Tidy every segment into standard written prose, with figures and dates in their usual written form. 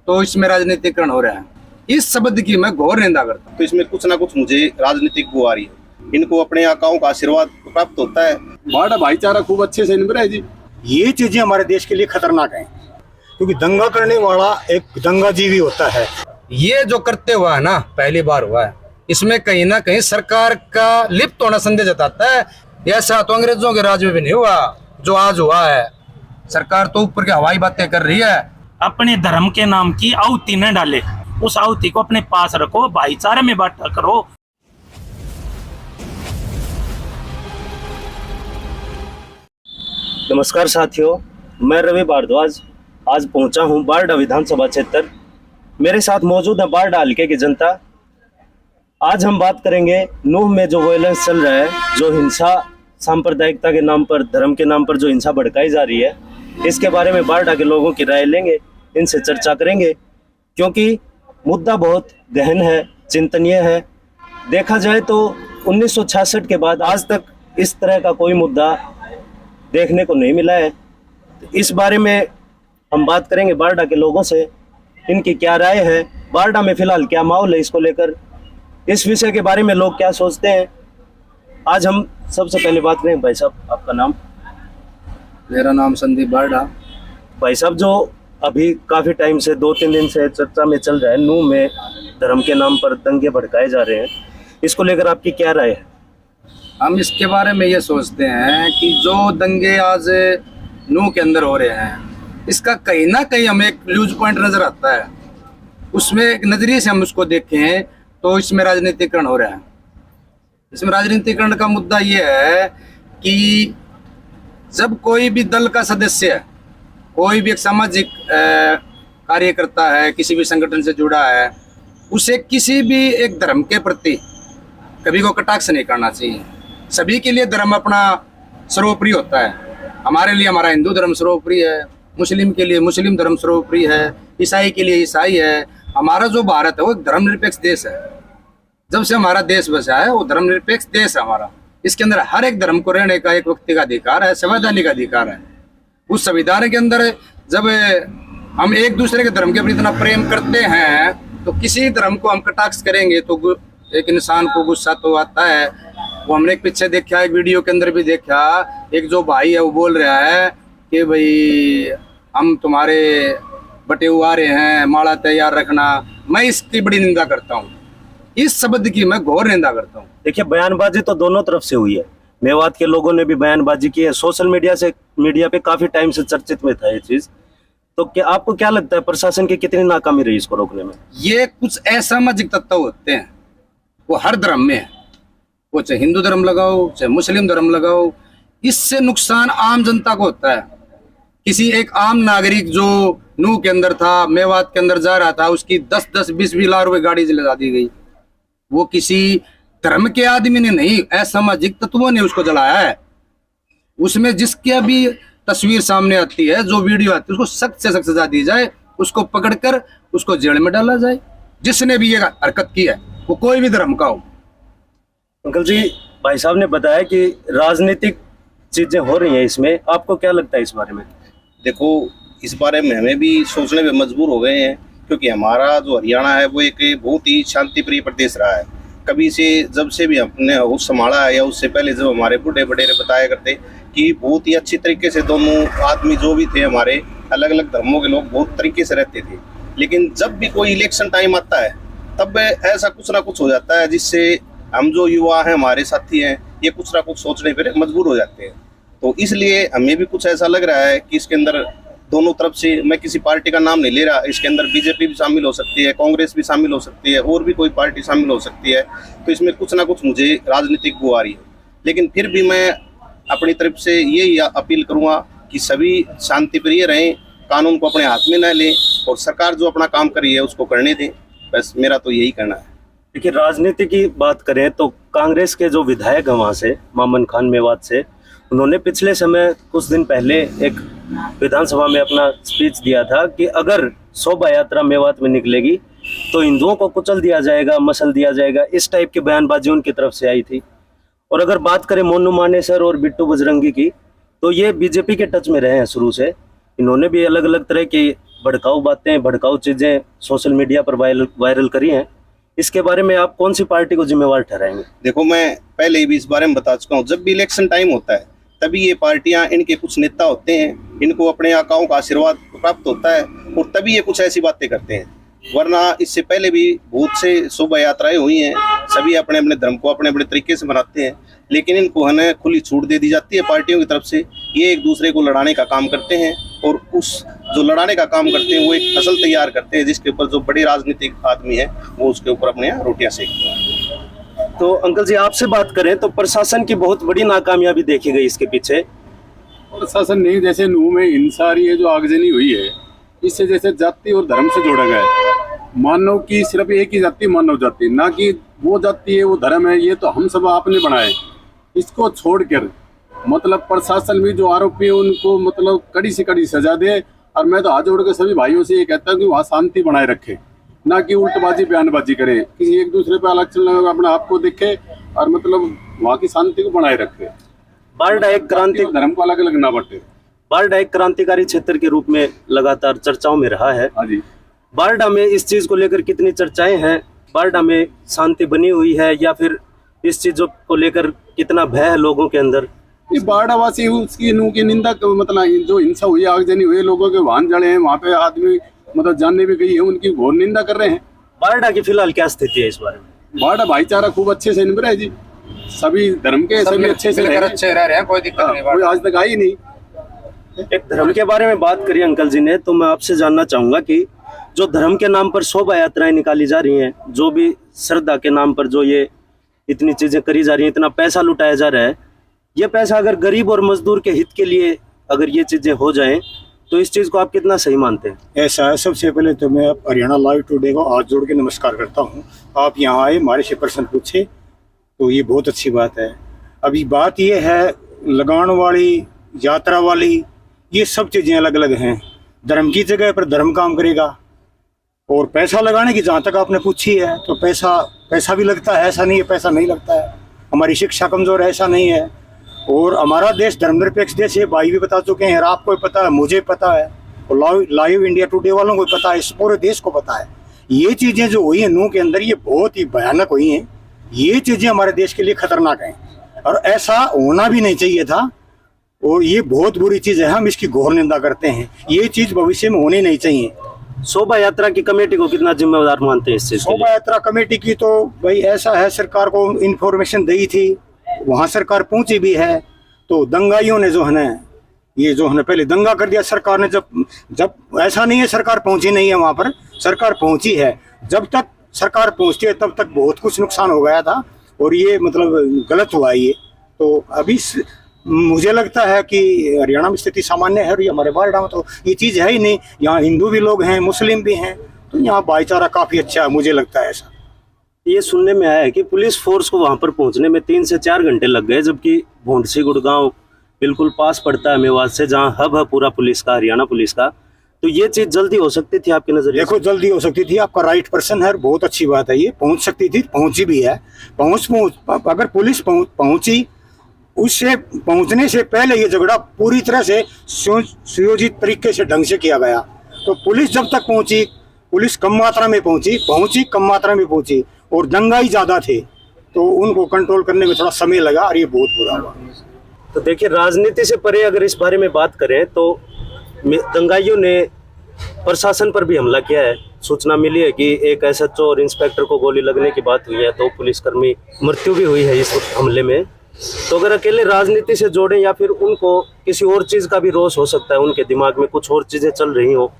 तो इसमें राजनीतिकरण हो रहा है। इस शब्द की मैं घोर निंदा करता हूँ। तो इसमें कुछ ना कुछ मुझे राजनीतिक वो आ रही है। इनको अपने आकाओं का आशीर्वाद प्राप्त होता है। बाड़ा भाईचारा खूब अच्छे से निभ रहा है जी। ये चीजें हमारे देश के लिए खतरनाक हैं, क्योंकि दंगा करने वाला एक दंगाजीवी होता है। ये जो करते हुआ है ना, पहली बार हुआ है, इसमें कहीं ना कहीं सरकार का लिप्त होना संदेश जताता है। ऐसा तो अंग्रेजों के राज में भी नहीं हुआ जो आज हुआ है। सरकार तो ऊपर की हवाई बातें कर रही है। अपने धर्म के नाम की आहुति न डाले, उस आहुति को अपने पास रखो, भाईचारे में बांटा करो। नमस्कार साथियों, मैं रवि भारद्वाज आज पहुंचा हूं बारडा विधानसभा क्षेत्र। मेरे साथ मौजूद है बारडा हल्के की जनता। आज हम बात करेंगे नूह में जो वायलेंस चल रहा है, जो हिंसा सांप्रदायिकता के नाम पर, धर्म के नाम पर जो हिंसा भड़काई जा रही है, इसके बारे में बारडा के लोगों की राय लेंगे, इनसे चर्चा करेंगे, क्योंकि मुद्दा बहुत गहन है, चिंतनीय है। देखा जाए तो 1966 के बाद आज तक इस तरह का कोई मुद्दा देखने को नहीं मिला है। इस बारे में हम बात करेंगे बारडा के लोगों से, इनकी क्या राय है, बारडा में फिलहाल क्या माहौल है इसको लेकर, इस विषय के बारे में लोग क्या सोचते हैं। आज हम सबसे पहले बात करेंगे। भाई साहब, आपका नाम? मेरा नाम संदीप बारडा। भाई साहब, जो अभी काफ़ी टाइम से 2-3 दिन से चर्चा में चल रहा है, नूह में धर्म के नाम पर दंगे भड़काए जा रहे हैं, इसको लेकर आपकी क्या राय है? हम इसके बारे में ये सोचते हैं कि जो दंगे आज नूह के अंदर हो रहे हैं, इसका कहीं ना कहीं हमें एक ल्यूज पॉइंट नजर आता है। उसमें एक नजरिए से हम उसको देखें तो इसमें राजनीतिकरण हो रहा है। इसमें राजनीतिकरण का मुद्दा ये है कि जब कोई भी दल का सदस्य है, कोई भी एक सामाजिक कार्य करता है, किसी भी संगठन से जुड़ा है, उसे किसी भी एक धर्म के प्रति कभी को कटाक्ष नहीं करना चाहिए। सभी के लिए धर्म अपना सर्वोपरि होता है। हमारे लिए हमारा हिंदू धर्म सर्वोपरि है, मुस्लिम के लिए मुस्लिम धर्म सर्वोपरि है, ईसाई के लिए ईसाई है। हमारा जो भारत है वो एक धर्मनिरपेक्ष देश है। जब से हमारा देश बसा है वो धर्मनिरपेक्ष देश है हमारा। इसके अंदर हर एक धर्म को रहने का एक व्यक्ति का अधिकार है, संवैधानिक अधिकार है। उस संविधान के अंदर जब हम एक दूसरे के धर्म के प्रति इतना प्रेम करते हैं, तो किसी धर्म को हम कटाक्ष करेंगे तो एक इंसान को गुस्सा तो आता है। वो हमने एक पीछे देखा, एक वीडियो के अंदर भी देखा, एक जो भाई है वो बोल रहा है कि भाई हम तुम्हारे बटे हुए आ रहे हैं, माला तैयार रखना। मैं इसकी बड़ी निंदा करता हूँ। इस शब्द की मैं घोर निंदा करता हूँ। देखिए, बयानबाजी तो दोनों तरफ से हुई है। मेवात के लोगों ने भी बयानबाजी की है, सोशल मीडिया पे काफी टाइम से चर्चित में था ये चीज। तो क्या आपको क्या लगता है प्रशासन की कितनी नाकामी रही इसको रोकने में? ये कुछ असामाजिक तत्व होते हैं, वो हर धर्म में है। वो चाहे हिंदू धर्म लगाओ, चाहे मुस्लिम धर्म लगाओ, इससे नुकसान आम जनता को होता है। किसी एक आम नागरिक जो नूह के अंदर था, मेवात के अंदर जा रहा था, उसकी 10-10, 20-20 लाख रुपए गाड़ी जला दी गई। वो किसी धर्म के आदमी ने नहीं, असामाजिक तत्वों ने उसको जलाया है। उसमें जिसकी भी तस्वीर सामने आती है, जो वीडियो आती है, उसको सख्त से सख्त सजा दी जाए, उसको पकड़कर उसको जेल में डाला जाए, जिसने भी ये हरकत की है, वो कोई भी धर्म का हो। अंकल जी, भाई साहब ने बताया कि राजनीतिक चीजें हो रही हैं इसमें, आपको क्या लगता है इस बारे में? देखो, इस बारे में हमें भी सोचने में मजबूर हो गए हैं, क्योंकि हमारा जो हरियाणा है वो एक बहुत ही शांतिप्रिय प्रदेश रहा है। कभी से जब से भी हमने होश संभाला है, या उससे पहले जब हमारे बूढ़े बड़ेरे बताया करते कि बहुत ही अच्छी तरीके से दोनों आदमी जो भी थे, हमारे अलग अलग धर्मों के लोग बहुत तरीके से रहते थे। लेकिन जब भी कोई इलेक्शन टाइम आता है, तब ऐसा कुछ ना कुछ हो जाता है, जिससे हम जो युवा हैं, हमारे साथी हैं, ये कुछ ना कुछ सोचने पर मजबूर हो जाते हैं। तो इसलिए हमें भी कुछ ऐसा लग रहा है कि इसके अंदर दोनों तरफ से, मैं किसी पार्टी का नाम नहीं ले रहा, इसके अंदर बीजेपी भी शामिल हो सकती है, कांग्रेस भी शामिल हो सकती है, और भी कोई पार्टी शामिल हो सकती है। तो इसमें कुछ ना कुछ मुझे राजनीतिक वो आ रही है। लेकिन फिर भी मैं अपनी तरफ से यही अपील करूँगा कि सभी शांतिप्रिय रहें, कानून को अपने हाथ में न लें, और सरकार जो अपना काम कर रही है उसको करने दें। बस मेरा तो यही कहना है। देखिए, राजनीति की बात करें तो कांग्रेस के जो विधायक हैं वहाँ से, मामन खान मेवात से, उन्होंने पिछले समय कुछ दिन पहले एक विधानसभा में अपना स्पीच दिया था कि अगर शोभा यात्रा मेवात में निकलेगी तो हिंदुओं को कुचल दिया जाएगा, मसल दिया जाएगा। इस टाइप की बयानबाजी उनकी तरफ से आई थी। और अगर बात करें मोनू मानेसर और बिट्टू बजरंगी की, तो ये बीजेपी के टच में रहे हैं शुरू से। इन्होंने भी अलग अलग तरह की भड़काऊ बातें, भड़काऊ चीज़ें सोशल मीडिया पर वायरल करी हैं, इसके बारे में आप कौन सी पार्टी को जिम्मेवार ठहराएंगे? देखो, मैं पहले भी इस बारे में बता चुका हूँ, जब भी इलेक्शन टाइम होता है तभी ये पार्टियां, इनके कुछ नेता होते हैं, इनको अपने आकाओं का आशीर्वाद प्राप्त होता है और तभी ये कुछ ऐसी बातें करते हैं। वरना इससे पहले भी बहुत से शोभा यात्राएं हुई हैं, सभी अपने अपने धर्म को अपने अपने तरीके से मनाते हैं, लेकिन इनको हमें खुली छूट दे दी जाती है पार्टियों की तरफ से। ये एक दूसरे को लड़ाने का काम करते हैं और उस जो लड़ाने का काम करते हैं वो एक फसल तैयार करते हैं, जिसके ऊपर जो बड़े राजनीतिक आदमी है वो उसके ऊपर अपने यहाँ रोटियां सेकते हैं। तो अंकल जी, आपसे बात करें तो प्रशासन की बहुत बड़ी नाकामयाबी देखी गई इसके पीछे। प्रशासन नहीं, जैसे नूह में हिंसा रही है, जो आगजनी हुई है, इससे जैसे जाति और धर्म से जोड़ा गया है। मानव की सिर्फ एक ही जाति मानव जाति, ना कि वो जाति है वो धर्म है, ये तो हम सब आपने बनाए। इसको छोड़कर मतलब प्रशासन भी जो आरोपी है उनको मतलब कड़ी से कड़ी सजा दे। और मैं तो हाथ जोड़ के सभी भाइयों से ये कहता हूँ कि वहाँ शांति बनाए रखे, ना कि उल्टबाजी बयानबाजी करे, किसी एक दूसरे पे अलग चलने अपने आप को दिखे और मतलब वहाँ की शांति को बनाए रखे। बारडा एक क्रांति धर्म को अलग अलग ना बटे। बारडा एक क्रांतिकारी क्षेत्र के रूप में लगातार चर्चाओं में रहा है। हाँ जी। बारडा में इस चीज को लेकर कितनी चर्चाएं हैं? बारडा में शांति बनी हुई है या फिर इस चीजों को लेकर कितना भय है लोगों के अंदर? ये बारडावासी उसकी नूह की निंदा मतलब जो हिंसा हुई, आगजनी हुई, लोगों के वाहन जड़े हैं, वहाँ पे आदमी मतलब जानने भी गई है, उनकी घोर निंदा कर रहे हैं। बारडा की फिलहाल क्या स्थिति है इस बारे में? बारडा भाईचारा खूब अच्छे से निभ रहा है जी, सभी धर्म के सभी अच्छे से अच्छे रह रहे हैं, कोई दिक्कत नहीं, कोई आज तक आई नहीं। एक धर्म के बारे में बात करिए अंकल जी ने, तो मैं आपसे जानना चाहूंगा कि जो धर्म के नाम पर शोभा यात्राएं निकाली जा रही हैं, जो भी श्रद्धा के नाम पर जो ये इतनी चीजें करी जा रही हैं, इतना पैसा लुटाया जा रहा है, ये पैसा अगर गरीब और मजदूर के हित के लिए अगर ये चीजें हो जाएं तो इस चीज को आप कितना सही मानते हैं? ऐसा है, सबसे पहले तो मैं हरियाणा लाइव टुडे को हाथ जोड़ के नमस्कार करता हूँ। आप यहाँ आए, हमारे से प्रश्न पूछे, तो ये बहुत अच्छी बात है। अभी बात ये है, लगान वाली, यात्रा वाली, ये सब चीज़ें अलग अलग हैं। धर्म की जगह पर धर्म काम करेगा। और पैसा लगाने की जहाँ तक आपने पूछी है, तो पैसा भी लगता है, ऐसा नहीं है पैसा नहीं लगता है। हमारी शिक्षा कमज़ोर है, ऐसा नहीं है। और हमारा देश धर्मनिरपेक्ष देश है, भाई भी बता चुके हैं, आपको पता है, मुझे पता है, और लाइव इंडिया टुडे वालों को पता है, इस पूरे देश को पता है। ये चीज़ें जो हुई हैं नूह के अंदर, ये बहुत ही भयानक हुई हैं। ये चीज़ें हमारे देश के लिए खतरनाक हैं और ऐसा होना भी नहीं चाहिए था। और ये बहुत बुरी चीज़ है, हम इसकी घोर निंदा करते हैं। ये चीज़ भविष्य में होनी नहीं चाहिए। शोभा यात्रा की कमेटी को कितना जिम्मेदार मानते हैं इस चीज के लिए? शोभा यात्रा कमेटी की तो भाई ऐसा है, सरकार को इन्फॉर्मेशन दी थी, वहाँ सरकार पहुंची भी है। तो दंगाइयों ने जो है ना, ये जो है ना पहले दंगा कर दिया सरकार ने। जब ऐसा नहीं है सरकार पहुंची नहीं है, वहाँ पर सरकार पहुंची है। जब तक सरकार पहुंचती है तब तक बहुत कुछ नुकसान हो गया था और ये मतलब गलत हुआ ये। तो अभी मुझे लगता है कि हरियाणा में स्थिति सामान्य है और ये हमारे बारडा में तो ये चीज़ है ही नहीं। यहाँ हिंदू भी लोग हैं, मुस्लिम भी हैं, तो यहाँ भाईचारा काफ़ी अच्छा है, मुझे लगता है ऐसा। ये सुनने में आया है कि पुलिस फोर्स को वहां पर पहुंचने में 3 से 4 घंटे लग गए, जबकि भोंडसी गुड़गांव बिल्कुल पास पड़ता है मेवात से, जहां हब है पूरा पुलिस का, हरियाणा पुलिस का। तो ये चीज जल्दी हो सकती थी आपके नजरिए? देखो, जल्दी हो सकती थी, आपका राइट पर्सन है, बहुत अच्छी बात है, ये पहुंच सकती थी, पहुंची भी है। अगर पुलिस पहुंची, उससे पहुंचने से पहले ये झगड़ा पूरी तरह से सुयोजित तरीके से ढंग से किया गया। तो पुलिस जब तक पहुंची, पुलिस कम मात्रा में पहुंची कम मात्रा में पहुंची और दंगाई ज्यादा थे, तो उनको कंट्रोल करने में थोड़ा समय लगा और ये बहुत बुरा हुआ। तो देखिए, राजनीति से परे अगर इस बारे में बात करें तो दंगाइयों ने प्रशासन पर भी हमला किया है। सूचना मिली है कि एक SHO और इंस्पेक्टर को गोली लगने की बात हुई है, तो पुलिसकर्मी मृत्यु भी हुई है इस हमले में। तो अगर अकेले राजनीति से जोड़ें या फिर उनको किसी और चीज का भी रोष हो सकता है, उनके दिमाग में कुछ और चीजें चल रही हो,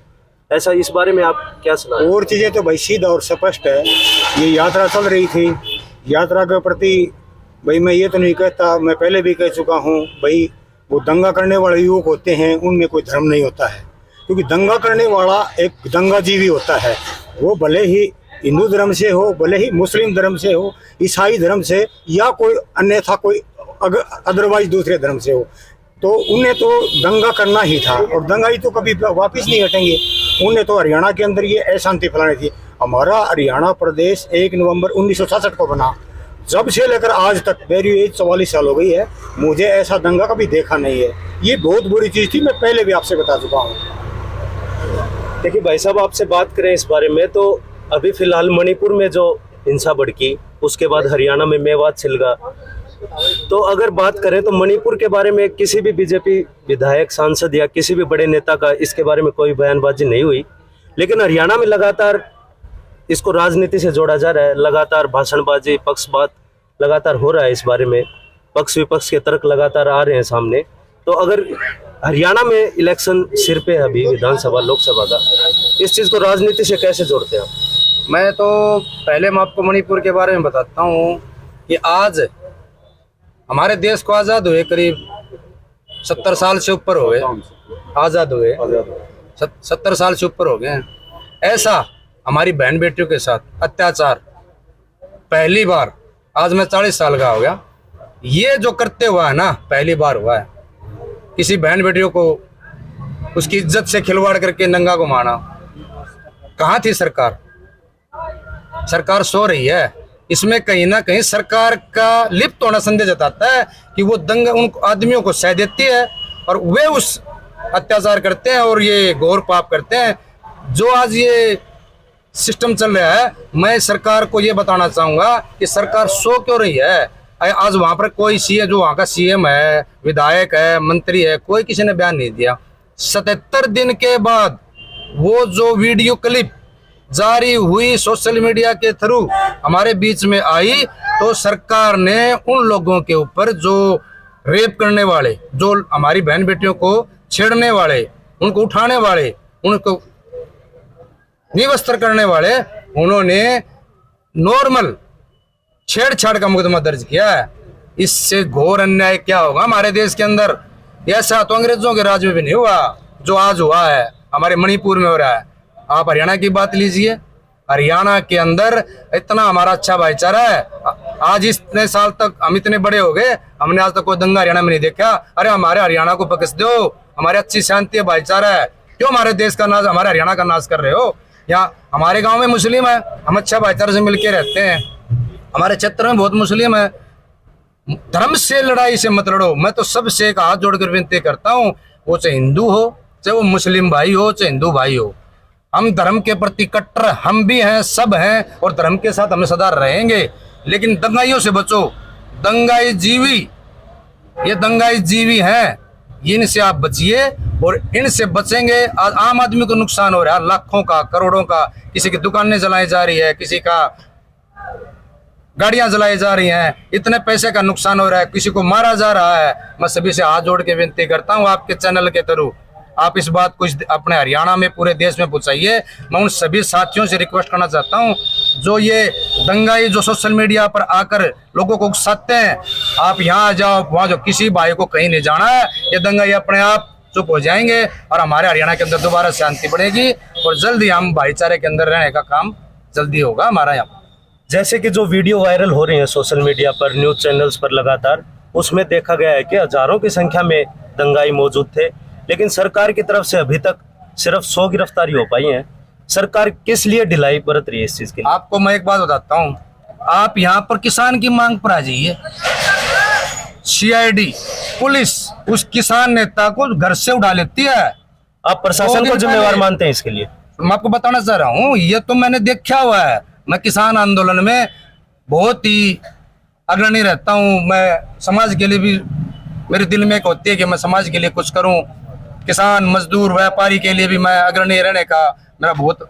ऐसा इस बारे में आप क्या सलाह? और चीजें तो भाई सीधा और स्पष्ट है। ये यात्रा चल रही थी, यात्रा के प्रति भाई मैं ये तो नहीं कहता, मैं पहले भी कह चुका हूँ भाई, वो दंगा करने वाले युवक होते हैं, उनमें कोई धर्म नहीं होता है। क्योंकि दंगा करने वाला एक दंगाजीवी होता है, वो भले ही हिंदू धर्म से हो, भले ही मुस्लिम धर्म से हो, ईसाई धर्म से, या कोई अन्यथा कोई अदरवाइज दूसरे धर्म से हो, तो उन्हें तो दंगा करना ही था और दंगाई तो कभी वापस नहीं हटेंगे। उन्हें तो हरियाणा के अंदर ये अशांति फैलानी थी। हमारा हरियाणा प्रदेश 1 नवंबर 1966 को बना, जब से लेकर आज तक मेरी एज 44 साल हो गई है, मुझे ऐसा दंगा कभी देखा नहीं है। ये बहुत बुरी चीज़ थी, मैं पहले भी आपसे बता चुका हूँ। देखिए भाई साहब, आपसे बात करें इस बारे में तो अभी फिलहाल मणिपुर में जो हिंसा भड़की, उसके बाद हरियाणा में मेवात छिलगा, तो अगर बात करें तो मणिपुर के बारे में किसी भी बीजेपी विधायक, सांसद या किसी भी बड़े नेता का इसके बारे में कोई बयानबाजी नहीं हुई। लेकिन हरियाणा में लगातार इसको राजनीति से जोड़ा जा रहा है, लगातार भाषणबाजी, पक्षपात लगातार हो रहा है इस बारे में, पक्ष विपक्ष के तर्क लगातार आ रहे हैं सामने। तो अगर हरियाणा में इलेक्शन सिर पे है अभी, विधानसभा लोकसभा का, इस चीज़ को राजनीति से कैसे जोड़ते हैं आप? मैं तो पहले मैं आपको मणिपुर के बारे में बताता हूँ कि आज हमारे देश को आज़ाद हुए करीब 70 साल से ऊपर हो गए, आज़ाद हुए 70 साल से ऊपर हो गए। ऐसा हमारी बहन बेटियों के साथ अत्याचार पहली बार, आज मैं 40 साल का हो गया, ये जो करते हुआ है ना, पहली बार हुआ है। किसी बहन बेटियों को उसकी इज्जत से खिलवाड़ करके नंगा को मारना। कहाँ थी सरकार? सरकार सो रही है। इसमें कहीं ना कहीं सरकार का लिप्त होना संदेश जताता है कि वो दंगा उन आदमियों को सह देती है और वे उस अत्याचार करते हैं और ये घोर पाप करते हैं। जो आज ये सिस्टम चल रहा है, मैं सरकार को ये बताना चाहूँगा कि सरकार सो क्यों रही है। आज वहाँ पर कोई सीएम, जो वहाँ का सीएम है, विधायक है, मंत्री है, कोई किसी ने बयान नहीं दिया। 77 दिन के बाद वो जो वीडियो क्लिप जारी हुई सोशल मीडिया के थ्रू हमारे बीच में आई, तो सरकार ने उन लोगों के ऊपर जो रेप करने वाले, जो हमारी बहन बेटियों को छेड़ने वाले, उनको उठाने वाले, उनको निवस्त्र करने वाले, उन्होंने नॉर्मल छेड़छाड़ का मुकदमा दर्ज किया है। इससे घोर अन्याय क्या होगा हमारे देश के अंदर? ऐसा तो अंग्रेजों के राज में भी नहीं हुआ जो आज हुआ है, हमारे मणिपुर में हो रहा है। आप हरियाणा की बात लीजिए, हरियाणा के अंदर इतना हमारा अच्छा भाईचारा है। आज इतने साल तक हम इतने बड़े हो गए, हमने आज तक कोई दंगा हरियाणा में नहीं देखा। अरे हमारे हरियाणा को बख्श दो, हमारे अच्छी शांति है, भाईचारा है, क्यों हमारे देश का नाश, हमारे हरियाणा का नाश कर रहे हो? यहाँ हमारे गाँव में मुस्लिम है, हम अच्छा भाईचारे से मिलकर रहते हैं। हमारे क्षेत्र में बहुत मुस्लिम है। धर्म से लड़ाई से मत लड़ो। मैं तो सबसे एक हाथ जोड़कर विनती करता हूँ, वो चाहे हिंदू हो, चाहे वो मुस्लिम भाई हो, चाहे हिंदू भाई हो, हम धर्म के प्रति कट्टर हम भी हैं, सब हैं, और धर्म के साथ हम सदा रहेंगे। लेकिन दंगाइयों से बचो। दंगाई जीवी, ये दंगाई जीवी हैं, इनसे आप बचिए, और इनसे बचेंगे। आज आम आदमी को नुकसान हो रहा है, लाखों का, करोड़ों का। किसी की दुकानें जलाई जा रही है, किसी का गाड़ियां जलाई जा रही हैं, इतने पैसे का नुकसान हो रहा है, किसी को मारा जा रहा है। मैं सभी से हाथ जोड़ के विनती करता हूं, आपके चैनल के थ्रू आप इस बात को अपने हरियाणा में, पूरे देश में पहुंचाइए। मैं उन सभी साथियों से रिक्वेस्ट करना चाहता हूं जो ये दंगाई, जो सोशल मीडिया पर आकर लोगों को उकसाते हैं, आप यहाँ आ जाओ, वहाँ जो किसी भाई को कहीं नहीं जाना है। ये दंगाई अपने आप चुप हो जाएंगे और हमारे हरियाणा के अंदर दोबारा शांति बढ़ेगी और जल्दी हम भाईचारे के अंदर रहने का काम जल्दी होगा हमारा यहाँ। जैसे कि जो वीडियो वायरल हो रही है सोशल मीडिया पर, न्यूज़ चैनल्स पर लगातार, उसमें देखा गया है कि हजारों की संख्या में दंगाई मौजूद थे, लेकिन सरकार की तरफ से अभी तक सिर्फ 100 गिरफ्तारी हो पाई है। सरकार किस लिए ढिलाई बरत रही है इस चीज़ के लिए? आपको मैं एक बात बताता हूँ, आप यहाँ पर किसान की मांग पर आ जाइए। CID पुलिस उस किसान नेता को घर से उठा लेती है। आप प्रशासन को जिम्मेवार मानते हैं इसके लिए? मैं आपको बताना चाह रहा हूँ, ये तो मैंने देखा हुआ है। मैं किसान आंदोलन में बहुत ही अग्रणी रहता हूँ। मैं समाज के लिए भी, मेरे दिल में एक होती है कि मैं समाज के लिए कुछ करूँ। किसान, मजदूर, व्यापारी के लिए भी मैं अग्रणी रहने का मेरा बहुत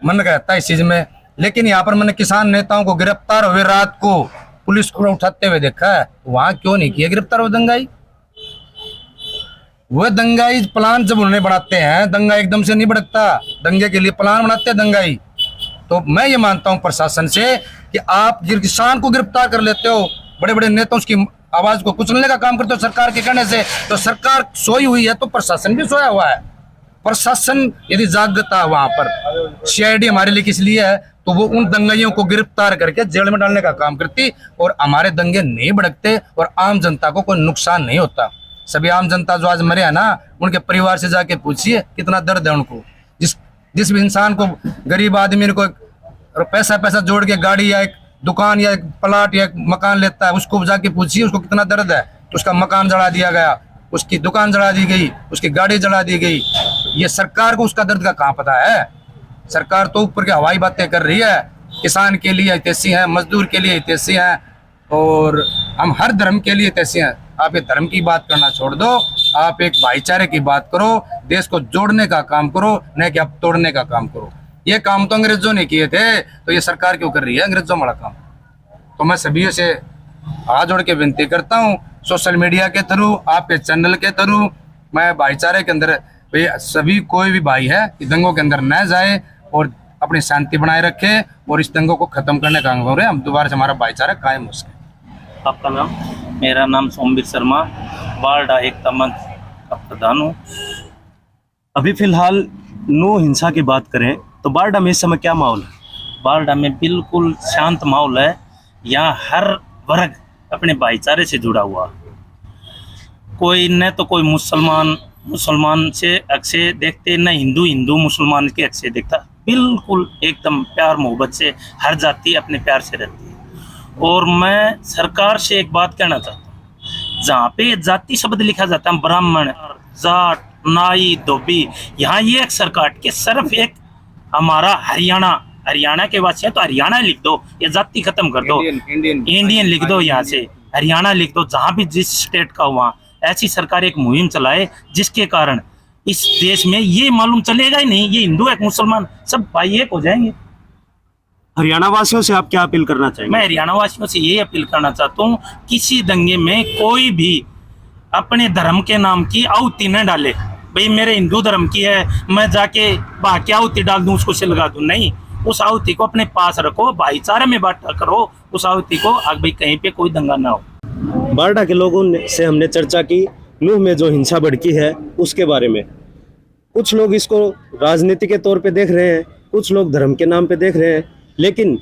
मन रहता है इस चीज में। लेकिन यहाँ पर मैंने किसान नेताओं को गिरफ्तार हुए रात को पुलिस को उठाते हुए देखा है। वहां क्यों नहीं किया गिरफ्तार वो दंगाई? वो दंगाई प्लान जब उन्होंने बनाते हैं, दंगा एकदम से नहीं भड़कता, दंगे के लिए प्लान बनाते हैं दंगाई। तो मैं ये मानता हूँ प्रशासन से कि आप किसान को गिरफ्तार कर लेते हो, बड़े बड़े नेता उसकी आवाज को कुचलने का काम करते हो सरकार के कहने से, तो सरकार सोई हुई है तो प्रशासन भी सोया हुआ है। प्रशासन यदि जागता वहां पर, CID हमारे लिए किस लिए है, तो वो उन दंगाइयों को गिरफ्तार करके जेल में डालने का काम करती और हमारे दंगे नहीं भड़कते और आम जनता को कोई नुकसान नहीं होता। सभी आम जनता जो आज मरे है ना, उनके परिवार से जाके पूछिए कितना दर्द है उनको। जिस भी इंसान को, गरीब आदमी को पैसा जोड़ के गाड़ी या एक दुकान या एक प्लाट या एक मकान लेता है, उसको जाके पूछिए उसको कितना दर्द है। तो उसका मकान जला दिया गया, उसकी दुकान जला दी गई, उसकी गाड़ी जला दी गई। ये सरकार को उसका दर्द का कहाँ पता है। सरकार तो ऊपर के हवाई बातें कर रही है, किसान के लिए हितैषी है, मजदूर के लिए हितैषी है, और हम हर धर्म के लिए हितैषी हैं। आप ये धर्म की बात करना छोड़ दो, आप एक भाईचारे की बात करो, देश को जोड़ने का काम करो, न कि आप तोड़ने का काम करो। ये काम तो अंग्रेजों ने किए थे, तो ये सरकार क्यों कर रही है अंग्रेजों वाला काम। तो मैं सभी से हाथ जोड़ के विनती करता हूँ, सोशल मीडिया के थ्रू, आपके चैनल के थ्रू, मैं भाईचारे के अंदर भाई सभी कोई भी भाई है कि दंगों के अंदर न जाए और अपनी शांति बनाए रखे और इस दंगों को खत्म करने का काम करें, हम दोबारा से हमारा भाईचारा कायम हो सके। आपका नाम? मेरा नाम सोमवीर शर्मा, बारडा एकता मंच का प्रधान हूँ। अभी फिलहाल नो हिंसा की बात करें तो बारडा में इस समय क्या माहौल है? बारडा में बिल्कुल शांत माहौल है। यहाँ हर वर्ग अपने भाईचारे से जुड़ा हुआ, कोई न तो कोई मुसलमान से अक्से देखते, न हिंदू मुसलमान के अक्से देखता। बिल्कुल एकदम प्यार मोहब्बत से हर जाति अपने प्यार से रहती है। और मैं सरकार से एक बात कहना चाहता हूँ, जहाँ पे जाति शब्द लिखा जाता है, ब्राह्मण, जाट, नाई, धोबी, यहाँ ये एक सरकार के सिर्फ एक हमारा हरियाणा के वासी है तो हरियाणा लिख दो, ये जाति खत्म कर दो, इंडियन लिख दो, यहाँ से हरियाणा लिख दो। जहाँ भी जिस स्टेट का वहाँ ऐसी सरकार एक मुहिम चलाए जिसके कारण इस देश में ये मालूम चलेगा ही नहीं ये हिंदू है मुसलमान, सब भाई एक हो जाएंगे। हरियाणा वासियों से आप क्या अपील करना चाहेंगे? मैं हरियाणा वासियों से ये अपील करना चाहता हूँ, किसी दंगे में कोई भी अपने धर्म के नाम की आहुति न डाले। भाई मेरे हिंदू धर्म की है, मैं जाके बाकी आहुति डाल दूं, उसको से लगा दूं, नहीं। उस आहुति को अपने पास रखो, भाईचारे में बांटा करो उस आहुति को, आगे भाई कहीं पे कोई दंगा ना हो। बारडा के लोगों से हमने चर्चा की नूह में जो हिंसा भड़की है उसके बारे में। कुछ लोग इसको राजनीति के तौर पे देख रहे हैं, कुछ लोग धर्म के नाम पे देख रहे हैं, लेकिन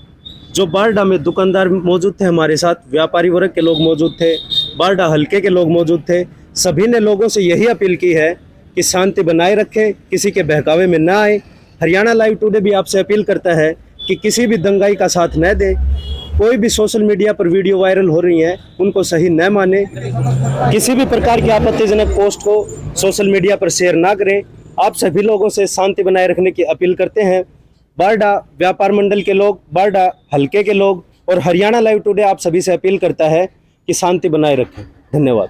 जो बारडा में दुकानदार मौजूद थे, हमारे साथ व्यापारी वर्ग के लोग मौजूद थे, बारडा हल्के के लोग मौजूद थे, सभी ने लोगों से यही अपील की है कि शांति बनाए रखें, किसी के बहकावे में ना आए। हरियाणा लाइव टुडे भी आपसे अपील करता है कि किसी भी दंगाई का साथ न दें। कोई भी सोशल मीडिया पर वीडियो वायरल हो रही हैं उनको सही न माने, किसी भी प्रकार की आपत्तिजनक पोस्ट को सोशल मीडिया पर शेयर ना करें। आप सभी लोगों से शांति बनाए रखने की अपील करते हैं। बारडा व्यापार मंडल के लोग, बारडा हल्के के लोग और हरियाणा लाइव टुडे आप सभी से अपील करता है कि शांति बनाए रखें। धन्यवाद।